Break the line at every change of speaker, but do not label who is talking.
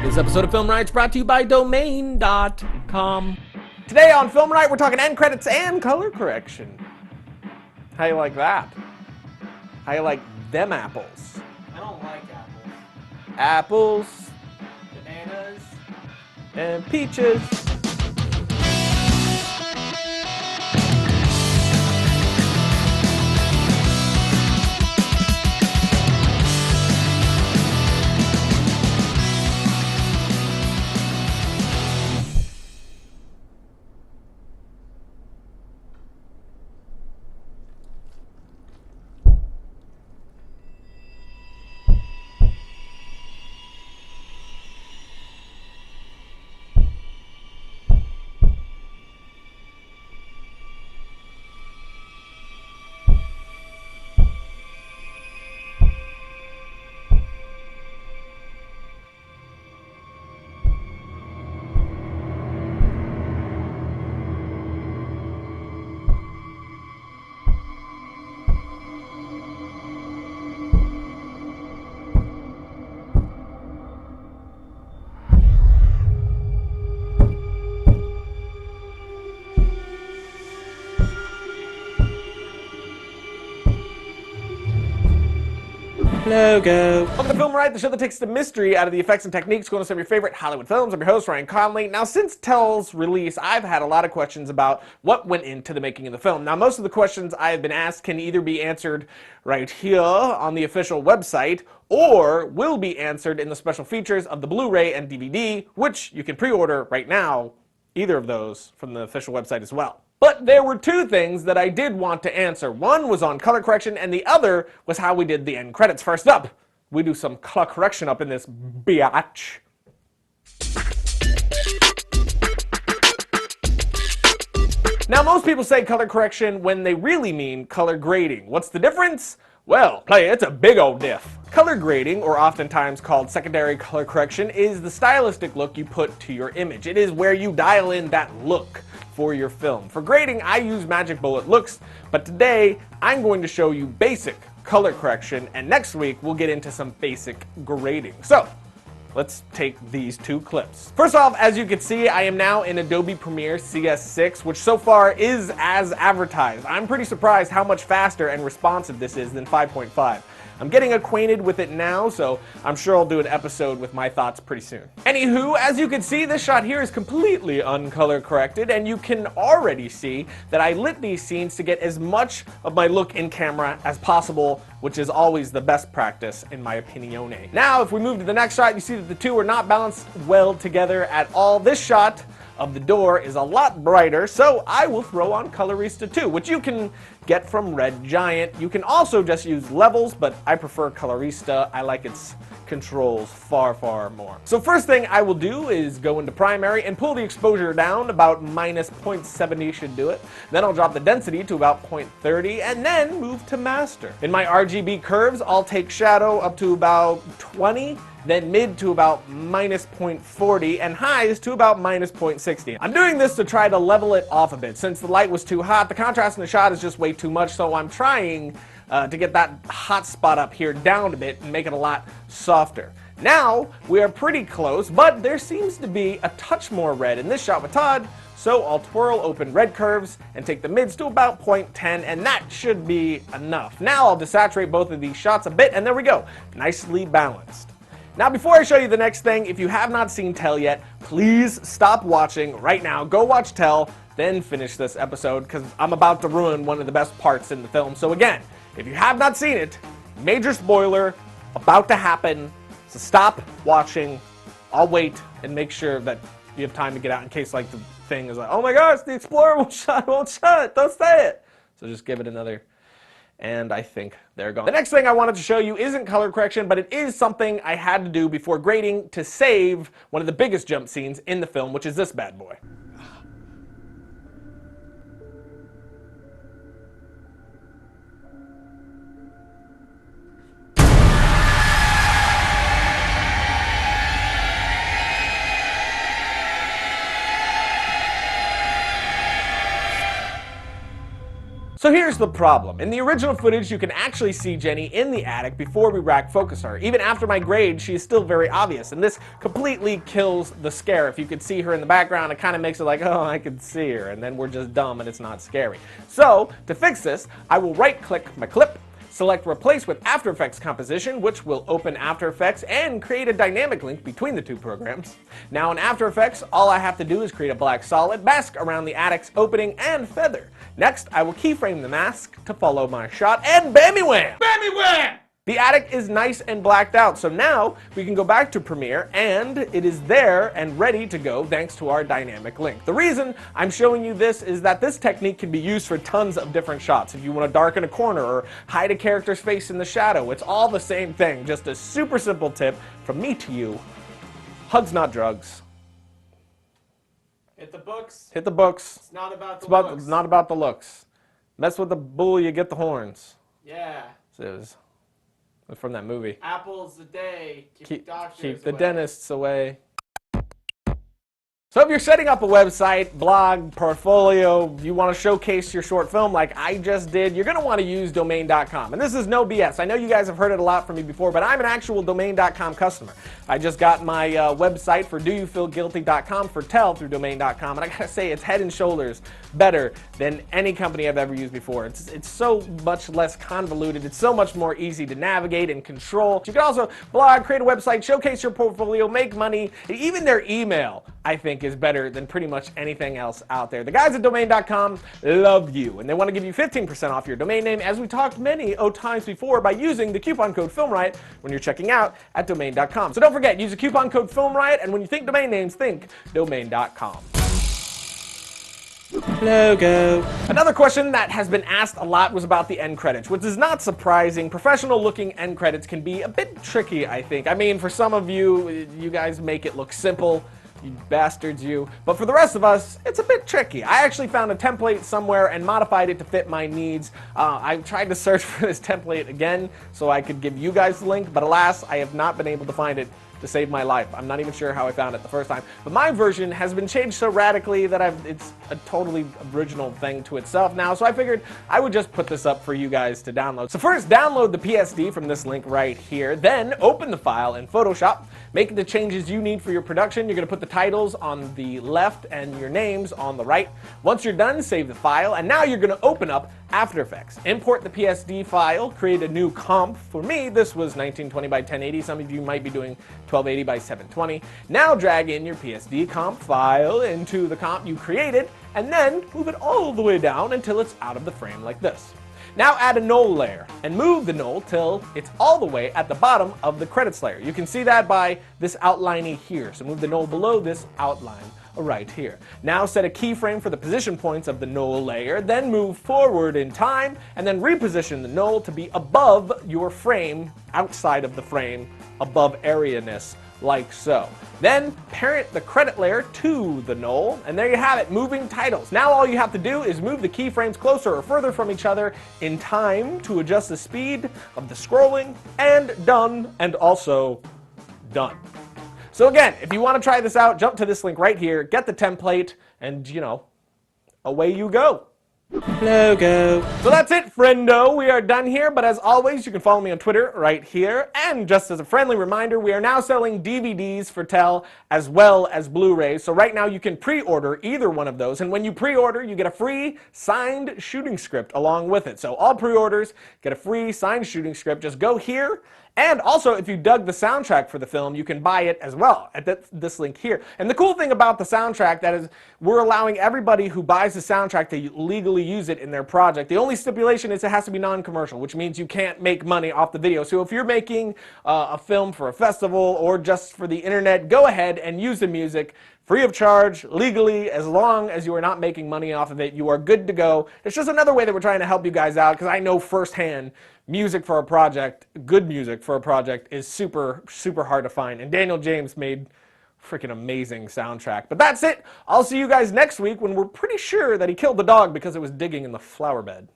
This episode of FilmRiot is brought to you by Domaincom. Today on FilmRiot, we're talking end credits and color correction. How you like that? How you like them apples?
I don't like apples.
Apples
Bananas.
and peaches. Logo. Welcome to FilmRiot, the show that takes the mystery out of the effects and techniques going to some of your favorite Hollywood films. I'm your host, Ryan Conley. Now, since Tell's release, I've had a lot of questions about what went into the making of the film. Now, most of the questions I have been asked can either be answered right here on the official website, or will be answered in the special features of the Blu-ray and DVD, which you can pre-order right now, either of those, from the official website as well. But there were two things that I did want to answer. One was on color correction, and the other was how we did the end credits. First up, we do some color correction up in this biatch. Now, most people say color correction when they really mean color grading. What's the difference? Well, it's a big old diff. Color grading, or oftentimes called secondary color correction, is the stylistic look you put to your image. It is where you dial in that look for your film. For grading, I use magic bullet looks, but today I'm going to show you basic color correction, and next week we'll get into some basic grading. So, let's take these two clips. First off, as you can see, I am now in Adobe Premiere CS6, which so far is as advertised. I'm pretty surprised how much faster and responsive this is than 5.5. I'm getting acquainted with it now, so I'm sure I'll do an episode with my thoughts pretty soon. Anywho, as you can see, this shot here is completely uncolor corrected, and you can already see that I lit these scenes to get as much of my look in camera as possible, which is always the best practice in my opinion. Now, if we move to the next shot, you see that the two are not balanced well together at all. This shot of the door is a lot brighter, so I will throw on Colorista 2, which you can get from Red Giant. You can also just use levels, but I prefer Colorista. I like its controls far, far more. So first thing I will do is go into primary and pull the exposure down. About minus 0.70 should do it. Then I'll drop the density to about 0.30 and then move to master. In my RGB curves, I'll take shadow up to about 20, then mid to about minus 0.40, and highs to about minus 0.60. I'm doing this to try to level it off a bit. Since the light was too hot, the contrast in the shot is just way too much, so I'm trying to get that hot spot up here down a bit and make it a lot softer. Now, we are pretty close, but there seems to be a touch more red in this shot with Todd, so I'll twirl open red curves and take the mids to about 0.10, and that should be enough. Now I'll desaturate both of these shots a bit, and there we go, nicely balanced. Now, before I show you the next thing, if you have not seen Tell yet, please stop watching right now. Go watch Tell, then finish this episode, because I'm about to ruin one of the best parts in the film. So again, if you have not seen it, major spoiler about to happen, so stop watching. I'll wait and make sure that you have time to get out in case like the thing is like, oh my gosh, the Explorer won't shut, don't say it. So just give it another. And I think they're gone. The next thing I wanted to show you isn't color correction, but it is something I had to do before grading to save one of the biggest jump scenes in the film, which is this bad boy. So So here's the problem. In the original footage, you can actually see Jenny in the attic before we rack focus her. Even after my grade, she is still very obvious, and this completely kills the scare. If you could see her in the background, it kind of makes it like, oh, I could see her, and then we're just dumb and it's not scary. So, to fix this, I will right-click my clip, select Replace with After Effects Composition, which will open After Effects and create a dynamic link between the two programs. Now in After Effects, all I have to do is create a black solid, mask around the attic's opening, and feather. Next, I will keyframe the mask to follow my shot, and bammy wham! Bammy wham! The attic is nice and blacked out, so now we can go back to Premiere, and it is there and ready to go thanks to our dynamic link. The reason I'm showing you this is that this technique can be used for tons of different shots. If you want to darken a corner or hide a character's face in the shadow, it's all the same thing. Just a super simple tip from me to you. Hugs, not drugs.
Hit the books.
Hit the books.
It's not about the
looks.
looks.
Not about the looks. Mess with the bull, you get the horns.
Yeah.
So it was from that movie.
Apples a day. Keep doctors
keep the
away.
dentists away. So if you're setting up a website, blog, portfolio, you want to showcase your short film like I just did, you're going to want to use Domaincom. And this is no BS. I know you guys have heard it a lot from me before, but I'm an actual Domaincom customer. I just got my website for doyoufeelguilty.com for Tell through Domaincom, and I gotta say it's head and shoulders better than any company I've ever used before. It's so much less convoluted. It's so much more easy to navigate and control. You can also blog, create a website, showcase your portfolio, make money. Even their email, I think, is better than pretty much anything else out there. The guys at Domain.com love you, and they want to give you 15% off your domain name, as we talked many times before, by using the coupon code FilmRiot when you're checking out at Domain.com. So don't forget, use the coupon code FilmRiot, and when you think domain names, think Domain.com. Logo. Another question that has been asked a lot was about the end credits, which is not surprising. Professional looking end credits can be a bit tricky, I think. I mean, for some of you, you guys make it look simple. You bastards, you. But for the rest of us, it's a bit tricky. I actually found a template somewhere and modified it to fit my needs. I tried to search for this template again so I could give you guys the link, but alas, I have not been able to find it to save my life. I'm not even sure how I found it the first time. But my version has been changed so radically that it's a totally original thing to itself now, so I figured I would just put this up for you guys to download. So first, download the PSD from this link right here, then open the file in Photoshop, make the changes you need for your production. You're gonna put the titles on the left and your names on the right. Once you're done, save the file, and now you're gonna open up After Effects. Import the PSD file, create a new comp. For me, this was 1920 by 1080. Some of you might be doing 1280 by 720. Now drag in your PSD comp file into the comp you created, and then move it all the way down until it's out of the frame like this. Now add a null layer, and move the null till it's all the way at the bottom of the credits layer. You can see that by this outlining here, so move the null below this outline right here. Now set a keyframe for the position points of the null layer, then move forward in time, and then reposition the null to be above your frame, outside of the frame, above area-ness, like so. Then parent the credit layer to the null, and there you have it, moving titles. Now all you have to do is move the keyframes closer or further from each other in time to adjust the speed of the scrolling, and done, and also done. So again, if you want to try this out, jump to this link right here, get the template, and away you go. Logo. So that's it, friendo. We are done here, but as always, you can follow me on Twitter right here. And just as a friendly reminder, we are now selling DVDs for Tell as well as Blu-rays. So right now you can pre-order either one of those. And when you pre-order, you get a free signed shooting script along with it. So all pre-orders get a free signed shooting script. Just go here. And also, if you dug the soundtrack for the film, you can buy it as well at this link here. And the cool thing about the soundtrack, that is, we're allowing everybody who buys the soundtrack to legally use it in their project. The only stipulation is it has to be non-commercial, which means you can't make money off the video. So if you're making a film for a festival or just for the internet, go ahead and use the music free of charge, legally, as long as you are not making money off of it. You are good to go. It's just another way that we're trying to help you guys out, because I know firsthand music for a project, good music for a project, is super, super hard to find. And Daniel James made freaking amazing soundtrack. But that's it. I'll see you guys next week when we're pretty sure that he killed the dog because it was digging in the flower bed.